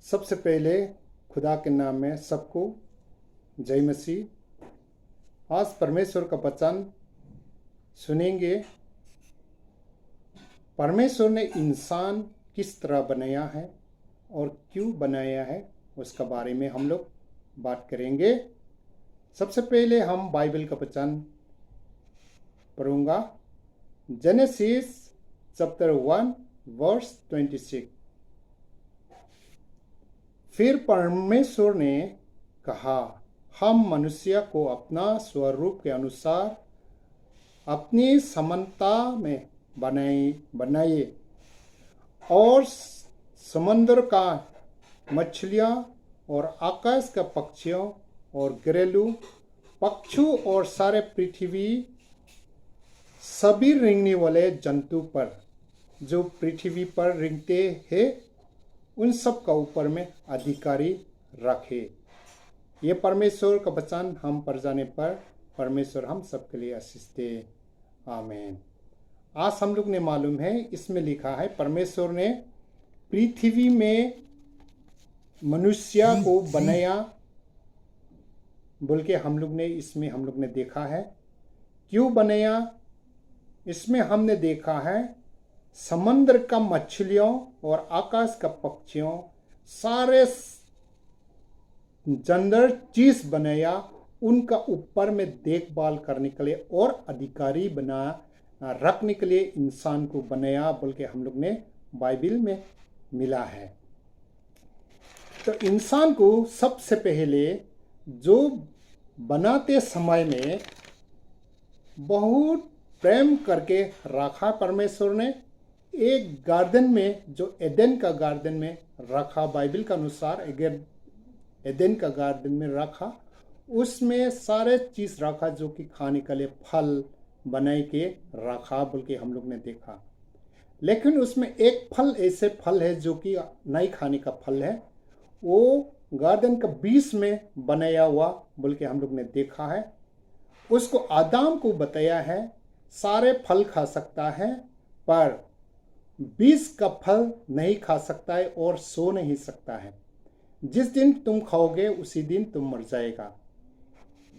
सबसे पहले खुदा के नाम में सबको जय मसीह। आज परमेश्वर का वचन सुनेंगे। परमेश्वर ने इंसान किस तरह बनाया है और क्यों बनाया है उसका बारे में हम लोग बात करेंगे। सबसे पहले हम बाइबल का वचन पढ़ूंगा। Genesis chapter 1 verse 26। फिर परमेश्वर ने कहा, हम मनुष्य को अपना स्वरूप के अनुसार अपनी समानता में बनाए और समुद्र का मछलियाँ और आकाश का पक्षियों और घरेलू पक्षियों और सारे पृथ्वी सभी रेंगने वाले जंतु पर जो पृथ्वी पर रेंगते हैं उन सब का ऊपर में अधिकारी रखे। ये परमेश्वर का वचन हम पढ़ जाने पर परमेश्वर हम सबके लिए आशीष दे। आमीन। आज हम लोग ने मालूम है, इसमें लिखा है परमेश्वर ने पृथ्वी में मनुष्य को बनाया बोल के हम लोग ने देखा है। क्यों बनाया? इसमें हमने देखा है समुद्र का मछलियों और आकाश का पक्षियों सारे जानवर चीज बनाया, उनका ऊपर में देखभाल करने के लिए और अधिकारी बना रखने के लिए इंसान को बनाया बोल के हम लोग ने बाइबल में मिला है। तो इंसान को सबसे पहले जो बनाते समय में बहुत प्रेम करके रखा परमेश्वर ने। एक गार्डन में जो एदेन का गार्डन में रखा, बाइबल के अनुसार एदेन का गार्डन में रखा, उसमें सारे चीज रखा जो कि खाने के लिए फल बनाए के रखा बोल के हम लोग ने देखा। लेकिन उसमें एक फल ऐसे फल है जो कि नहीं खाने का फल है, वो गार्डन का बीच में बनाया हुआ बोल के हम लोग ने देखा है। उसको आदम को बताया है सारे फल खा सकता है पर बीज का फल नहीं खा सकता है और सो नहीं सकता है। जिस दिन तुम खाओगे उसी दिन तुम मर जाएगा।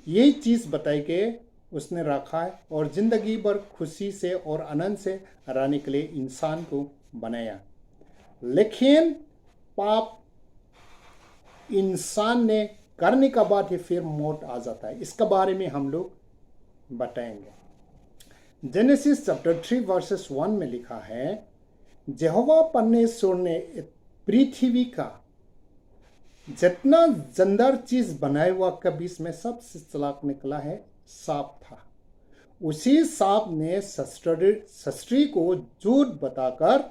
यही चीज बताई के उसने रखा है और जिंदगी भर खुशी से और आनंद से रहने के लिए इंसान को बनाया। लेकिन पाप इंसान ने करने का बाद ही फिर मौत आ जाता है। इसका बारे में हम लोग बताएंगे। जेनेसिस चैप्टर 3 वर्सेस 1 में लिखा है, यहोवा परमेश्वर ने पृथ्वी का जितना जानदार चीज बनाया हुआ के बीच में सबसे चालाक निकला है सांप था। उसी सांप ने सस्त्री को झूठ बताकर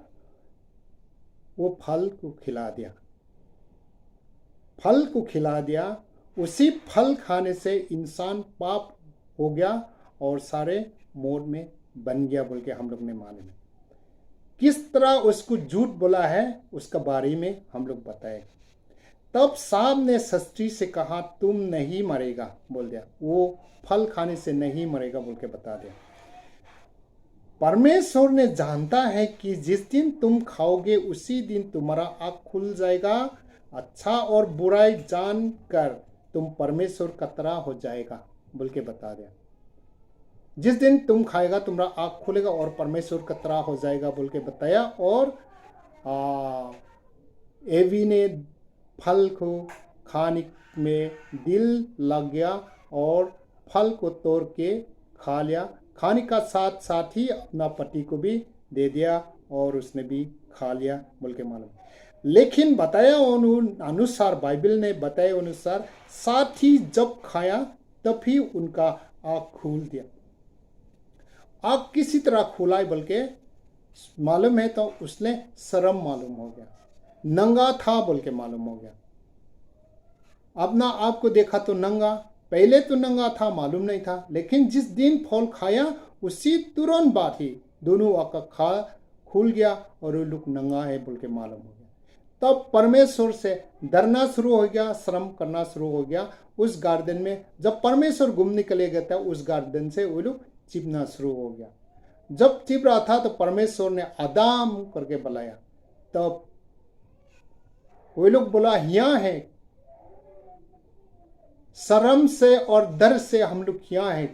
वो फल को खिला दिया। उसी फल खाने से इंसान पाप हो गया और सारे मोड़ में बन गया बोल के हम लोग ने मालूम है। किस तरह उसको झूठ बोला है उसका बारे में हम लोग बताएंगे। तब सांप ने सस्त्री से कहा, तुम नहीं मरेगा बोल दिया, वो फल खाने से नहीं मरेगा बोल के बता दिया। परमेश्वर ने जानता है कि जिस दिन तुम खाओगे उसी दिन तुम्हारा आँख खुल जाएगा, अच्छा और बुराई जानकर तुम परमेश्वर का तरह हो जाएगा बोल के बता दिया। जिस दिन तुम खाएगा तुम्हारा आँख खुलेगा और परमेश्वर का तरह हो जाएगा बोल के बताया। और एवी ने फल को खाने में दिल लग गया और फल को तोड़ के खा लिया। खाने का साथ साथ ही अपना पति को भी दे दिया और उसने भी खा लिया बोल के मालूम। लेकिन बताया अनुसार, बाइबल ने बताया अनुसार साथ ही जब खाया तब ही उनका आँख खोल दिया। आँख किसी तरह खुला बोल के मालूम है तो उसने शर्म मालूम हो गया, नंगा था बोल के मालूम हो गया। अपना आप को देखा तो नंगा, पहले तो नंगा था मालूम नहीं था, लेकिन जिस दिन फल खाया उसी तुरंत बाद ही दोनों आँख खुल गया और वो लोग नंगा है बोल के मालूम हो गया। तब परमेश्वर से डरना शुरू हो गया, शर्म करना शुरू हो गया। उस गार्डन में जब परमेश्वर घूमने के लिए गया था उस गार्डन से वो लोग चिपना शुरू हो गया। जब चिप रहा था तो परमेश्वर ने आदम करके बुलाया। तब कोई लोग बोला यहाँ है, शर्म से और डर से हम लोग यहाँ है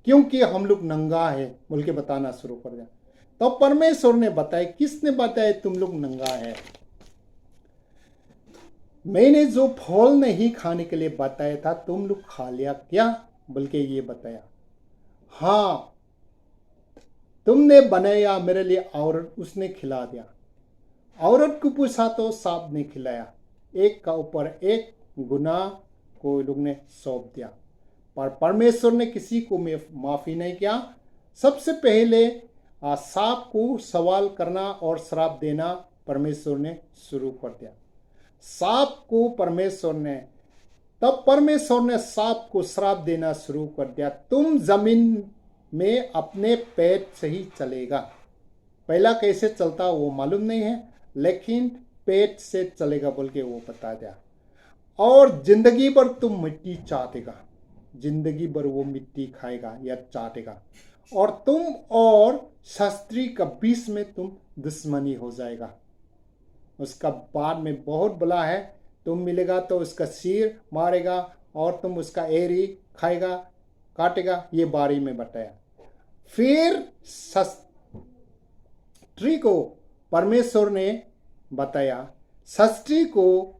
क्योंकि हम लोग नंगा है बोल के बताना शुरू कर दिया। तो परमेश्वर ने बताया, किसने बताया तुम लोग नंगा है? मैंने जो फल नहीं खाने के लिए बताया था तुम लोग खा लिया क्या? बल्कि ये बताया, हाँ तुमने बनाया मेरे लिए औरत, उसने खिला दिया। औरत को पूछा तो सांप ने खिलाया। एक का ऊपर एक गुना को लोग ने सौंप दिया, पर परमेश्वर ने किसी को माफी नहीं किया। सबसे पहले सांप को सवाल करना और श्राप देना परमेश्वर ने शुरू कर दिया। सांप को परमेश्वर ने सांप को श्राप देना शुरू कर दिया, तुम जमीन में अपने पैर से ही चलेगा। पहला कैसे चलता वो मालूम नहीं है, लेकिन पेट से चलेगा बोल के वो बता दिया। और जिंदगी भर तुम मिट्टी चाटेगा, जिंदगी भर वो मिट्टी खाएगा या चाटेगा, और तुम और शास्त्री का बीच में तुम दुश्मनी हो जाएगा। उसका बाद में बहुत बड़ा है, तुम मिलेगा तो उसका सिर मारेगा और तुम उसका एरी खाएगा, काटेगा, ये बारे में बताया। फिर शास्त्री को परमेश्वर ने बताया, शास्त्री को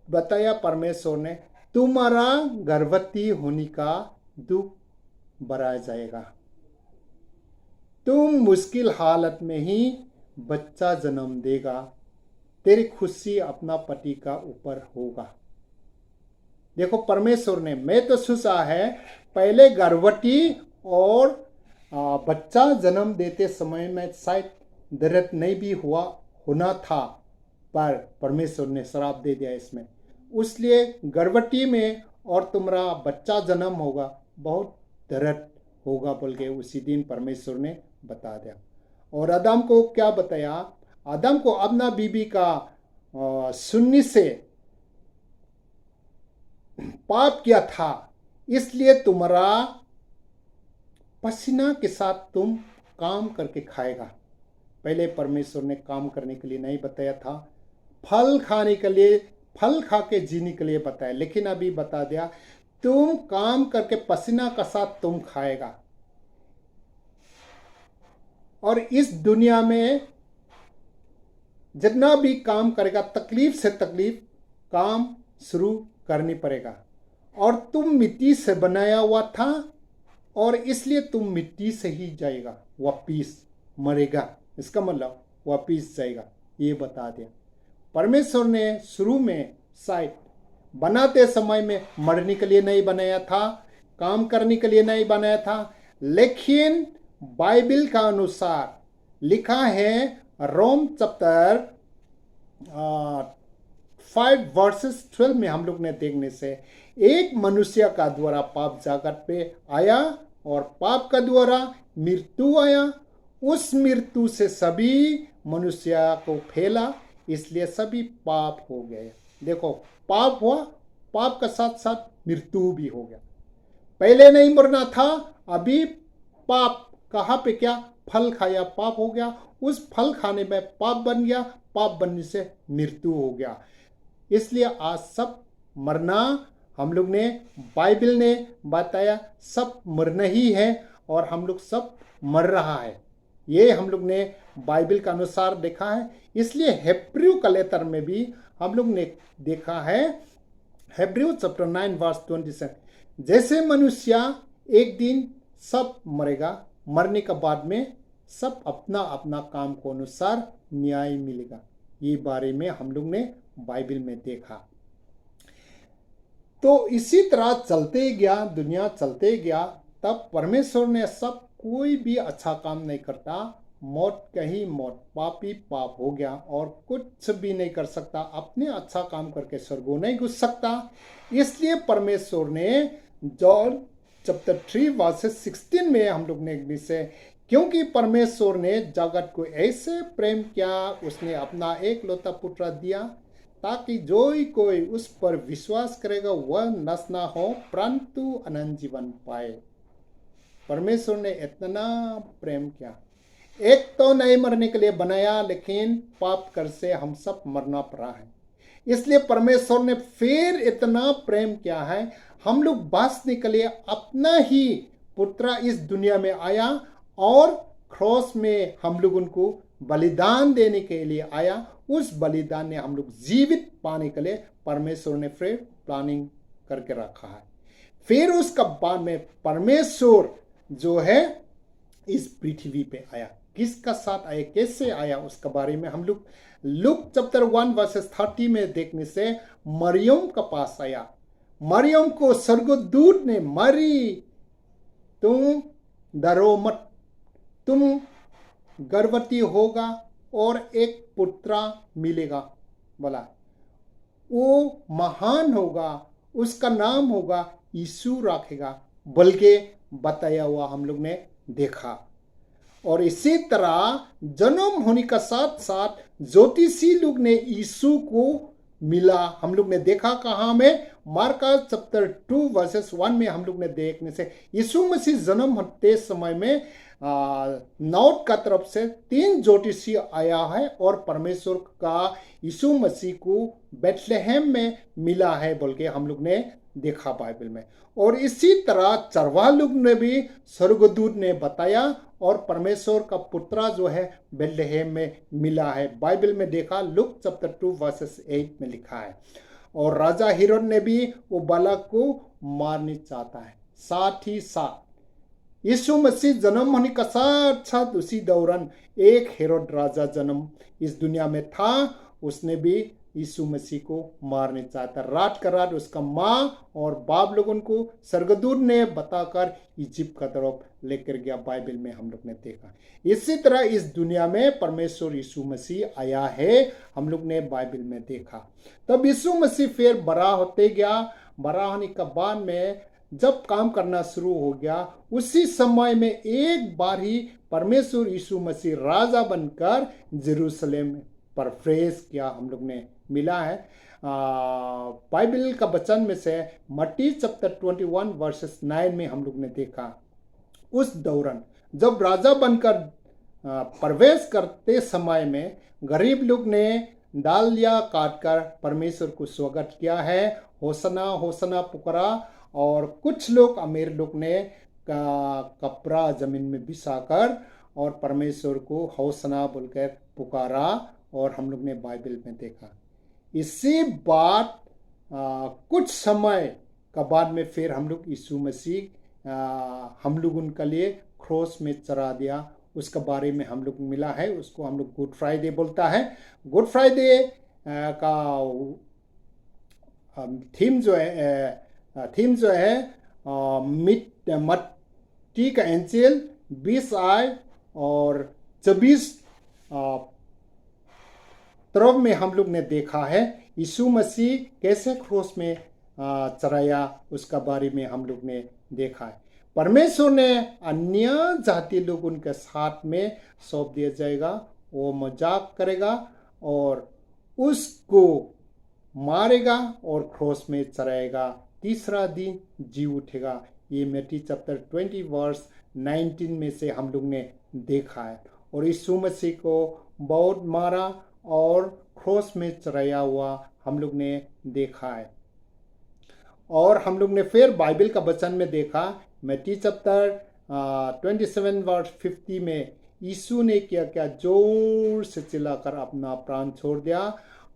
बताया परमेश्वर ने, तुम्हारा गर्भवती होने का दुख बढ़ा जाएगा, तुम मुश्किल हालत में ही बच्चा जन्म देगा, तेरी खुशी अपना पति का ऊपर होगा। देखो परमेश्वर ने, मैं तो सोचा है पहले गर्भवती और बच्चा जन्म देते समय में शायद दर्द नहीं भी होना था, पर परमेश्वर ने श्राप दे दिया इसमें, इसलिए गर्भवती में और तुम्हारा बच्चा जन्म होगा, बहुत दर्द होगा बोल के उसी दिन परमेश्वर ने बता दिया। और आदम को क्या बताया? आदम को अपना बीबी का सुन्नी से पाप किया था, इसलिए तुम्हारा पसीना के साथ तुम काम करके खाएगा। पहले परमेश्वर ने काम करने के लिए नहीं बताया था, फल खाने के लिए, फल खा के जीने के लिए बताया, लेकिन अभी बता दिया तुम काम करके पसीना का साथ तुम खाएगा। और इस दुनिया में जितना भी काम करेगा तकलीफ से तकलीफ काम शुरू करनी पड़ेगा। और तुम मिट्टी से बनाया हुआ था और इसलिए तुम मिट्टी से ही जाएगा, वापिस मरेगा, इसका मतलब वापिस जाएगा, ये बता दिया। परमेश्वर ने शुरू में शायद बनाते समय में मरने के लिए नहीं बनाया था, काम करने के लिए नहीं बनाया था, लेकिन बाइबल का अनुसार लिखा है रोम चैप्टर 5 वर्सेस 12 में हम लोग ने देखने से, एक मनुष्य का द्वारा पाप जगत पे आया और पाप का द्वारा मृत्यु आया, उस मृत्यु से सभी मनुष्य को फैला, इसलिए सभी पाप हो गए। देखो पाप हुआ, पाप का साथ साथ मृत्यु भी हो गया। पहले नहीं मरना था, अभी पाप कहाँ पे क्या फल खाया पाप हो गया, उस फल खाने में पाप बन गया, पाप बनने से मृत्यु हो गया। इसलिए आज सब मरना, हम लोग ने बाइबल ने बताया सब मरना ही है और हम लोग सब मर रहा है, ये हम लोग ने बाइबल का अनुसार देखा है। इसलिए हेब्रू का लेटर में भी हम लोग ने देखा है, हेब्रू चैप्टर 9 वर्स 27, जैसे मनुष्य एक दिन सब मरेगा, मरने के बाद में सब अपना अपना काम को अनुसार न्याय मिलेगा, ये बारे में हम लोग ने बाइबल में देखा। तो इसी तरह चलते गया, दुनिया चलते गया, तब परमेश्वर ने सब कोई भी अच्छा काम नहीं करता, मौत कहीं मौत, पापी पाप हो गया और कुछ भी नहीं कर सकता, अपने अच्छा काम करके स्वर्ग नहीं घुस सकता। इसलिए परमेश्वर ने जॉन चैप्टर 3 वर्सेस 16 में हम लोग ने से, क्योंकि परमेश्वर ने जगत को ऐसे प्रेम किया, उसने अपना एकलौता पुत्र दिया, ताकि जो ही कोई उस पर विश्वास करेगा वह नष्ट ना हो परंतु अनंत जीवन पाए। परमेश्वर ने इतना प्रेम किया, एक तो नहीं मरने के लिए बनाया, लेकिन पाप कर से हम सब मरना पड़ा है। इसलिए परमेश्वर ने फिर इतना प्रेम किया है, हम लोग बचने के लिए अपना ही पुत्र इस दुनिया में आया और क्रॉस में हम लोग उनको बलिदान देने के लिए आया। उस बलिदान ने हम लोग जीवित पाने के लिए परमेश्वर ने फिर प्लानिंग करके रखा है। फिर उसका बाद में परमेश्वर जो है इस पृथ्वी पे आया। किसका साथ आया, कैसे आया, उसका बारे में हम लोग लूक चैप्टर 1 वर्सेस 30 में देखने से मरियम का पास आया। मरियम को स्वर्गदूत ने, मरी तुम डरो मत, तुम गर्भवती होगा और एक पुत्र मिलेगा, बोला वो महान होगा, उसका नाम होगा यीशु रखेगा, बल्कि बताया हुआ हम लोग ने देखा। और इसी तरह जन्म होने का साथ साथ ज्योतिषी लोग ने यीशु को मिला, हम लोग ने देखा। कहाँ में, मार्का चैप्टर 2 वर्सेस 1 में हम लोग ने देखने से यीशु मसीह जन्म होते समय में नॉर्थ का तरफ से 3 ज्योतिषी आया है और परमेश्वर का यीशु मसीह को बेथलेहम में मिला है बोल के हम लोग ने देखा बाइबल में। और इसी तरह चरवाह लोग ने भी स्वर्गदूत ने बताया और परमेश्वर का पुत्र जो है बेथलेहम में मिला है, बाइबल में देखा। लूक चैप्टर 2 वर्सेस 8 में लिखा है। और राजा हेरोद ने भी वो बालक को मारने चाहता है। साथ ही साथ यीशु मसीह जन्म होने का साथ साथ उसी दौरान एक हेरोद राजा जन्म इस दुनिया में था, उसने भी यीशु मसीह को मारने चाहता। रात का रात उसका माँ और बाप लोगों को स्वर्गदूत ने बताकर इजिप्ट का तरफ लेकर गया, बाइबल में हम लोग ने देखा। इसी तरह इस दुनिया में परमेश्वर यीशु मसीह आया है, हम लोग ने बाइबल में देखा। तब यीशु मसीह फिर बड़ा होते गया। बड़ा होने के बाद में जब काम करना शुरू हो गया, उसी समय में एक बार ही परमेश्वर यीशु मसीह राजा बनकर जेरूशलेम पर प्रवेश किया, हम लोग ने मिला है। बाइबल का वचन में से मत्ती चैप्टर 21 वर्सेस 9 में हम लोग ने देखा। उस दौरान जब राजा बनकर प्रवेश करते समय में गरीब लोग ने डालियाँ काटकर परमेश्वर को स्वागत किया है, होसना होसना पुकारा। और कुछ लोग, अमीर लोग ने कपड़ा जमीन में बिछाकर और परमेश्वर को होसना बोलकर पुकारा, और हम लोग ने बाइबल में देखा। इसी बात कुछ समय का बाद में फिर हम लोग यीशु मसीह हम लोग उनके लिए क्रॉस में चढ़ा दिया, उसके बारे में हम लोग मिला है। उसको हम लोग गुड फ्राइडे बोलता है। गुड फ्राइडे का थीम जो है मत्ती का इंजील 20 और 24 तरफ में हम लोग ने देखा है यीशु मसीह कैसे क्रॉस में चढ़ाया, उसका बारे में हम लोग ने देखा है। परमेश्वर ने अन्य जाति लोग उनके साथ में सौंप दिया जाएगा, वो मजाक करेगा और उसको मारेगा और क्रॉस में चढ़ाएगा, तीसरा दिन जी उठेगा। ये मत्ती चैप्टर 20 वर्स 19 में से हम लोग ने देखा है। और यीशु मसीह को बहुत मारा और क्रॉस में चढ़ाया हुआ हम लोग ने देखा है। और हम लोग ने फिर बाइबल का वचन में देखा, मत्ती चैप्टर 27 वर्स 50 में यीशु ने क्या जोर से चिल्लाकर अपना प्राण छोड़ दिया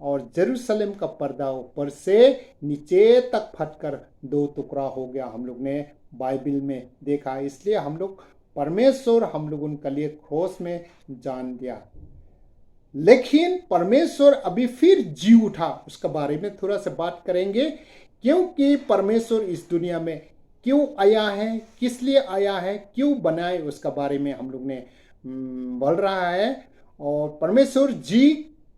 और जेरूशलेम का पर्दा ऊपर से नीचे तक फटकर 2 टुकड़ा हो गया, हम लोग ने बाइबल में देखा। इसलिए हम लोग परमेश्वर हम लोग उनके लिए क्रॉस में जान दिया। लेकिन परमेश्वर अभी फिर जी उठा, उसके बारे में थोड़ा सा बात करेंगे। क्योंकि परमेश्वर इस दुनिया में क्यों आया है, किस लिए आया है, क्यों बनाए, उसका बारे में हम लोग ने बोल रहा है। और परमेश्वर जी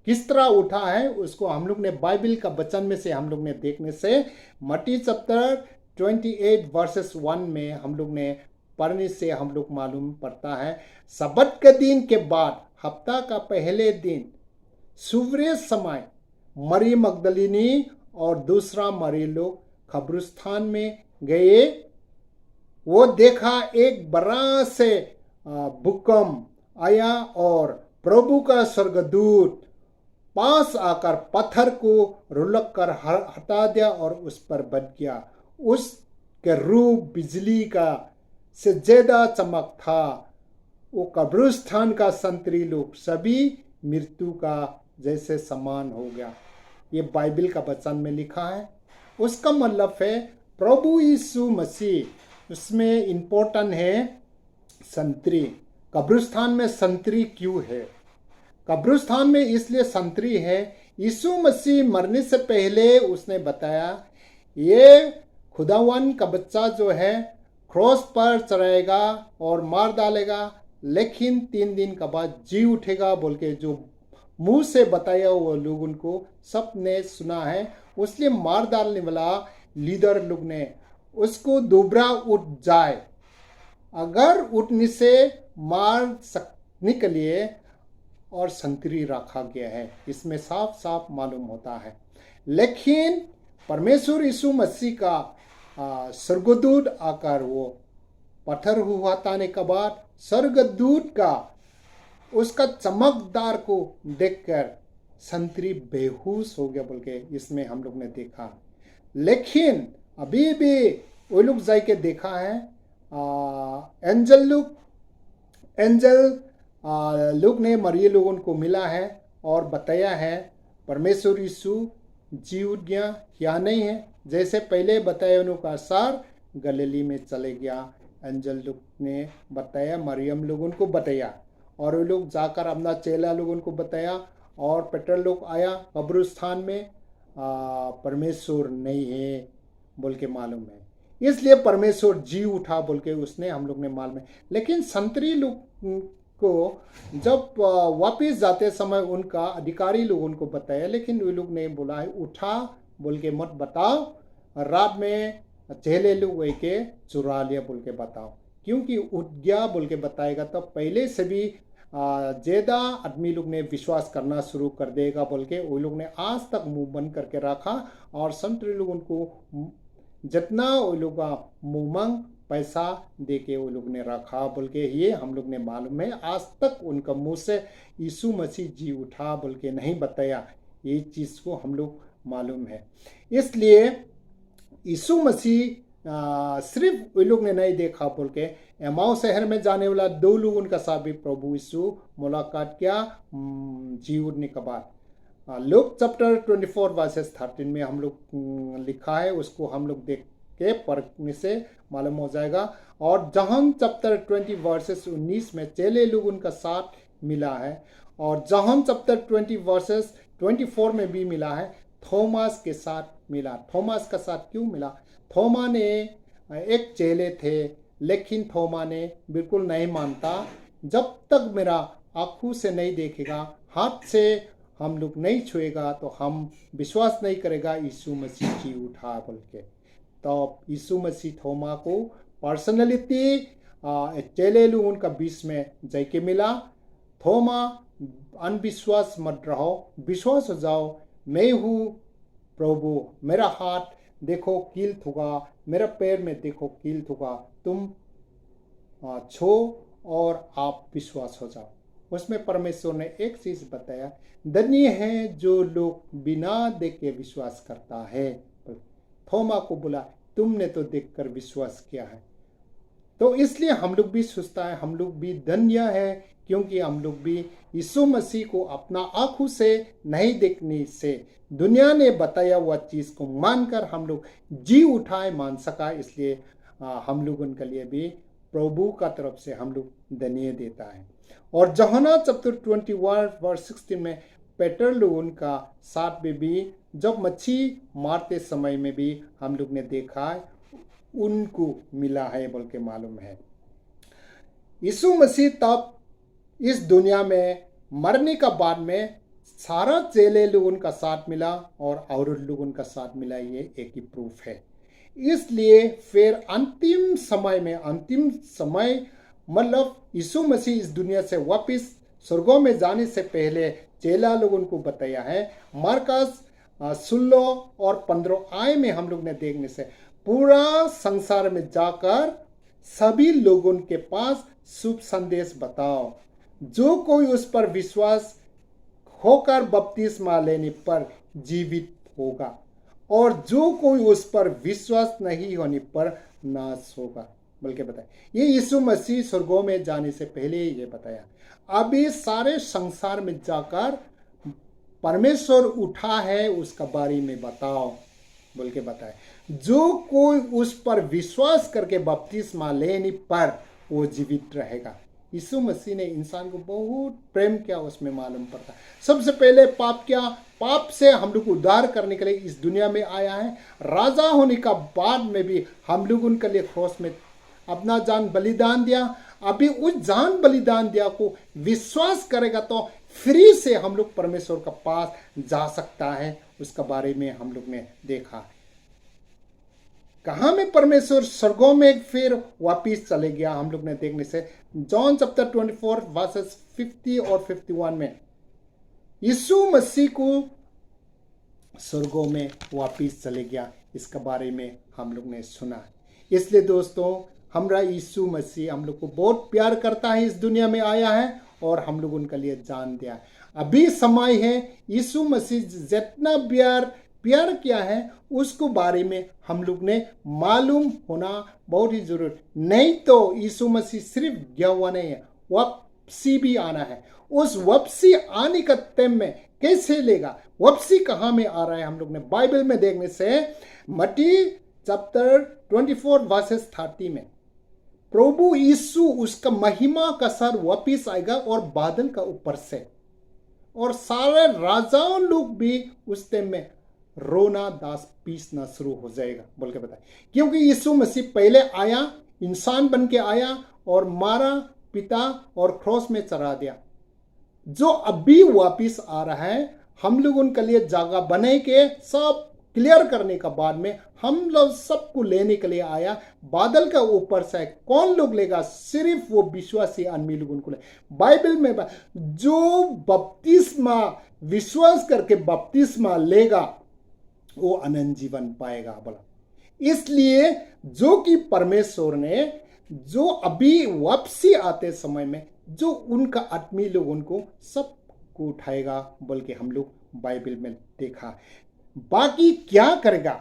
किस तरह उठा है उसको हम लोग ने बाइबल का वचन में से हम लोग ने देखने से मत्ती चैप्टर 28 वर्सेस 1 में हम लोग ने पढ़ने से हम लोग मालूम पड़ता है। सब्त के दिन के बाद हफ्ता का पहले दिन सुबह समय मरी मगदलिनी और दूसरा मरी लोग कब्रिस्तान में गए। वो देखा एक बड़ा से भूकंप आया और प्रभु का स्वर्गदूत पास आकर पत्थर को रुलक कर हटा दिया और उस पर बच गया। उसके रूप बिजली का से ज्यादा चमक था। वो कब्रिस्तान का संतरी लोग सभी मृत्यु का जैसे समान हो गया। ये बाइबल का वचन में लिखा है। उसका मतलब है प्रभु यीशु मसीह, उसमें इंपॉर्टेंट है संतरी। कब्रिस्तान में संतरी क्यों है? कब्रिस्तान में इसलिए संतरी है, यीशु मसीह मरने से पहले उसने बताया ये खुदावन का बच्चा जो है क्रॉस पर चढ़ाएगा और मार डालेगा, लेकिन 3 दिन के बाद जी उठेगा बोल के जो मुंह से बताया वो लोग उनको सबने सुना है। उसलिए मार डालने वाला लीडर लोग ने उसको दोबारा उठ जाए, अगर उठने से मार सकने के लिए और संतरी रखा गया है, इसमें साफ साफ मालूम होता है। लेकिन परमेश्वर यीशु मसीह का स्वर्गदूत आकर वो पत्थर हुआ ताने के बाद स्वर्गदूत का उसका चमकदार को देखकर संतरी बेहोश हो गया बोल के इसमें हम लोग ने देखा। लेकिन अभी भी वो लोग जाके देखा है, एंजल लोग ने मरिए लोगों को मिला है और बताया है परमेश्वर यीशु जी उठ गया या नहीं है। जैसे पहले बताया उनका सार गलीली में चले गया, एंजल लोग ने बताया, मरियम लोगों को बताया और वो लोग जाकर अपना चेला लोगों को बताया और पीटर लोग आया कब्रिस्तान में, परमेश्वर नहीं है बोल के मालूम है, इसलिए परमेश्वर जी उठा बोल के उसने हम लोग ने मालूम है। लेकिन संतरी लोग को जब वापिस जाते समय उनका अधिकारी लोग उनको बताया, लेकिन वे लोग ने बोला है उठा बोल के मत बताओ, रात में चेले लोग वही के चुरा लिया बोल के बताओ, क्योंकि उठ गया बोल के बताएगा तो पहले से भी ज़्यादा आदमी लोग ने विश्वास करना शुरू कर देगा बोल के वो लोग ने आज तक मुंह बंद करके रखा और संतरी लोग उनको जितना वो लोग का मुंह मांग पैसा दे के वो लोग ने रखा बोल के ये हम लोग ने मालूम है। आज तक उनका मुंह से यीशु मसीह जी उठा बोल के नहीं बताया, ये चीज़ को हम लोग मालूम है। इसलिए यीशु मसीह सिर्फ वे लोग ने नहीं देखा बोल के एमाउ शहर में जाने वाला 2 लोग उनका साथ भी प्रभु यीशु मुलाकात किया जी उठने के बाद। लूक चैप्टर 24 वर्सेस 13 में हम लोग लिखा है, उसको हम लोग देख के पढ़ने से मालूम हो जाएगा। और जहन चैप्टर 20 वर्सेस 19 में चेले लोग उनका साथ मिला है और जहन चैप्टर 20 वर्सेस 24 में भी मिला है, थॉमस के साथ मिला। थॉमस का साथ क्यों मिला? थोमा ने एक चेले थे, लेकिन थोमा ने बिल्कुल नहीं मानता, जब तक मेरा आंखों से नहीं देखेगा, हाथ से हम लोग नहीं छुएगा तो हम विश्वास नहीं करेगा यीशु मसीह जी उठा बोल के। तो यीशु मसीह थोमा को पर्सनलिटी चेले लोग उनका बीच में जाके मिला। थोमा अनविश्वास मत रहो, विश्वास हो जाओ, मैं हूँ प्रभु, मेरा हाथ देखो कील थुका, मेरा पैर में देखो कील थुका, तुम छो और आप विश्वास हो जाओ। उसमें परमेश्वर ने एक चीज बताया, धन्य है जो लोग बिना देख के विश्वास करता है। थोमा को बोला तुमने तो देखकर विश्वास किया है। तो इसलिए हम लोग भी सोचता है हम लोग भी धन्य है, क्योंकि हम लोग भी यीशु मसीह को अपना आंखों से नहीं देखने से दुनिया ने बताया हुआ चीज को मानकर हम लोग जी उठाए मान सका। इसलिए हम लोग उनके लिए भी प्रभु का तरफ से हम लोग धन्य देता है। और यूहन्ना चैप्टर 21 वर्स 16 में पीटर लोग उनका साथ में भी जब मच्छी मारते समय में भी हम लोग ने देखा है उनको मिला है बोल के मालूम है। यीशु मसीह तब इस दुनिया में मरने का बाद में सारा चेले लोग उनका साथ मिला और औरत लोग उनका साथ मिला, ये एक ही प्रूफ है। इसलिए फिर अंतिम समय मतलब यीशु मसीह इस दुनिया से वापस स्वर्गों में जाने से पहले चेला लोग उनको बताया है। मार्कस 16 और 15 आय में हम लोग ने देखने से पूरा संसार में जाकर सभी लोगों के पास शुभ संदेश बताओ। जो कोई उस पर विश्वास होकर बपतिस्मा लेने पर जीवित होगा और जो कोई उस पर विश्वास नहीं होने पर नाश होगा, बल्कि बताया। ये यीशु मसीह स्वर्गों में जाने से पहले ये बताया। अभी सारे संसार में जाकर परमेश्वर उठा है उसका बारे में बताओ, बोल के बताए। जो कोई उस पर विश्वास करके बपतिस्मा लेने पर वो जीवित रहेगा। यीशु मसीह ने इंसान को बहुत प्रेम किया, उसमें मालूम पड़ता। सबसे पहले पाप किया, पाप से हम लोग उद्धार करने के लिए इस दुनिया में आया है। राजा होने का बाद में भी हम लोग उनके लिए क्रॉस में अपना जान बलिदान दिया। अभी उस जान बलिदान दिया को विश्वास करेगा तो फ्री से हम लोग परमेश्वर का पास जा सकता है। उसका बारे में हम लोग ने देखा। कहाँ में परमेश्वर स्वर्गों में फिर वापिस चले गया, हम लोग ने देखने से जॉन चैप्टर 24 वर्सेस 50 और 51 में यीशु मसीह को स्वर्गों में वापिस चले गया, इसका बारे में हम लोग ने सुना। इसलिए दोस्तों, हमारा यीशु मसीह हम लोग को बहुत प्यार करता है, इस दुनिया में आया है और हम लोग उनके लिए जान दिया। अभी समय है यीशु मसीह जितना प्यार किया है उसको बारे में हम लोग ने मालूम होना बहुत ही जरूरी। नहीं तो यीशु मसीह सिर्फ गया हुआ नहीं है, वापसी भी आना है। उस वापसी आने का टाइम में कैसे लेगा, वापसी कहाँ में आ रहा है, हम लोग ने बाइबल में देखने से मत्ती चैप्टर 24 वर्सेस 30 में प्रभु यीशु उसका महिमा का सर वापिस आएगा और बादल का ऊपर से, और सारे राजाओं लोग भी उस टाइम में रोना दास पीसना शुरू हो जाएगा, बोल के बताए। क्योंकि यीशु मसीह पहले आया, इंसान बन के आया और मारा पिता और क्रॉस में चढ़ा दिया। जो अभी वापिस आ रहा है, हम लोग उनके लिए जगह बने के सब क्लियर करने का बाद में हम लोग सबको लेने के लिए आया। बादल का ऊपर से कौन लोग लेगा? सिर्फ वो विश्वासी आदमी लोग उनको ले। बाइबल में जो बपतिस्मा विश्वास करके बपतिस्मा लेगा वो अनंत जीवन पाएगा, बोला। इसलिए जो कि परमेश्वर ने जो अभी वापसी आते समय में जो उनका आत्मी लोग उनको सबको उठाएगा, बोल के हम लोग बाइबल में देखा। बाकी क्या करेगा?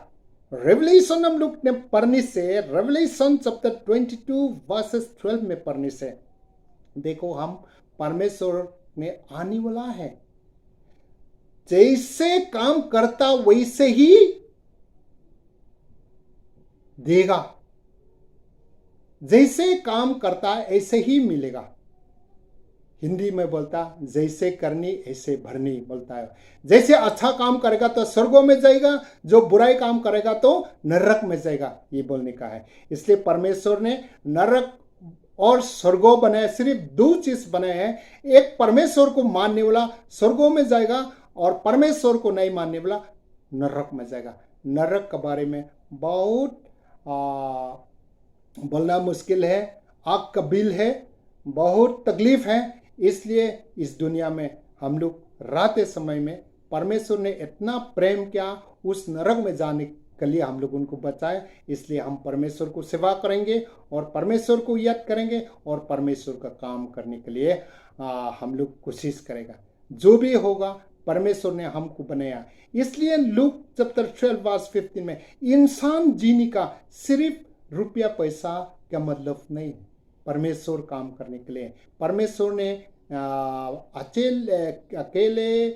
रेवलेशन हम लोग ने पढ़ने से, रेवलेशन चैप्टर 22 वर्सेस 12 में पढ़ने से देखो, हम परमेश्वर में आने वाला है। जैसे काम करता वैसे ही देगा, जैसे काम करता ऐसे ही मिलेगा। हिंदी में बोलता जैसे करनी ऐसे भरनी, बोलता है। जैसे अच्छा काम करेगा तो स्वर्गों में जाएगा, जो बुराई काम करेगा तो नरक में जाएगा, ये बोलने का है। इसलिए परमेश्वर ने नरक और स्वर्गों बनाए, सिर्फ दो चीज बनाए हैं। एक परमेश्वर को मानने वाला स्वर्गों में जाएगा और परमेश्वर को नहीं मानने वाला नरक में जाएगा। नरक के बारे में बहुत बोलना मुश्किल है, आग का बिल है, बहुत तकलीफ है। इसलिए इस दुनिया में हम लोग रात समय में परमेश्वर ने इतना प्रेम किया, उस नरक में जाने के लिए हम लोग उनको बचाए। इसलिए हम परमेश्वर को सेवा करेंगे और परमेश्वर को याद करेंगे और परमेश्वर का काम करने के लिए हम लोग कोशिश करेगा। जो भी होगा परमेश्वर ने हमको बनाया। इसलिए लूक चैप्टर 12 वर्स 15 में इंसान जीने का सिर्फ रुपया पैसा का मतलब नहीं, परमेश्वर काम करने के लिए। परमेश्वर ने अकेले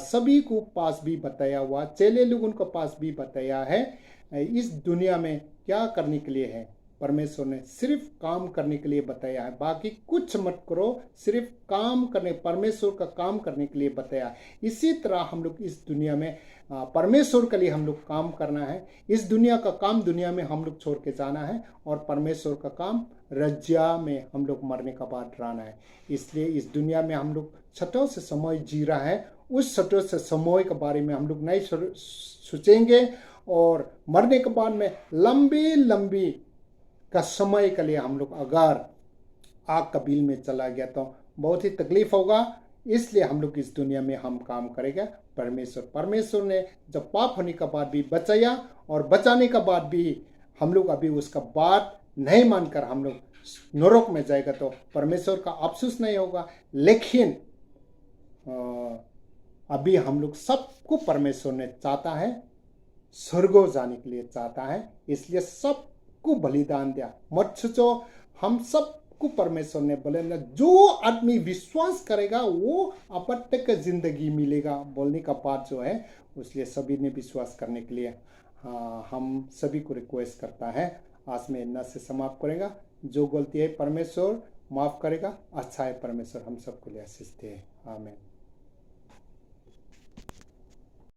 सभी को पास भी बताया हुआ, चेले लोगों को पास भी बताया है इस दुनिया में क्या करने के लिए है। परमेश्वर ने सिर्फ काम करने के लिए बताया है, बाकी कुछ मत करो, सिर्फ काम करने, परमेश्वर का काम करने के लिए बताया। इसी तरह हम लोग इस दुनिया में परमेश्वर के लिए हम लोग काम करना है। इस दुनिया का काम दुनिया में हम लोग छोड़ के जाना है और परमेश्वर का काम रज्या में हम लोग मरने का बाद रहना है। इसलिए इस दुनिया में हम लोग छठों से समय जी रहा है, उस छठों से समय के बारे में हम लोग नहीं सोचेंगे और मरने के बाद में लंबी लंबी का समय के लिए हम लोग अगर आग का बिल में चला गया तो बहुत ही तकलीफ होगा। इसलिए हम लोग इस दुनिया में हम काम करेंगे। परमेश्वर ने जब पाप होने का बाद भी बचाया और बचाने का बाद भी हम लोग अभी उसका बात नहीं मानकर हम लोग नरक में जाएगा तो परमेश्वर का अफसोस नहीं होगा। लेकिन अभी हम लोग सबको परमेश्वर ने चाहता है, स्वर्ग जाने के लिए चाहता है, इसलिए सबको बलिदान दिया। मत सोचो हम सबको परमेश्वर ने बोले ना, जो आदमी विश्वास करेगा वो अपत्य का जिंदगी मिलेगा बोलने का बात जो है, इसलिए सभी ने विश्वास करने के लिए हम सभी को रिक्वेस्ट करता है। आज में इतना से समाप्त करेगा। जो गलती है परमेश्वर माफ करेगा, अच्छा है परमेश्वर हम सबको लिए आशीष दे। आमीन।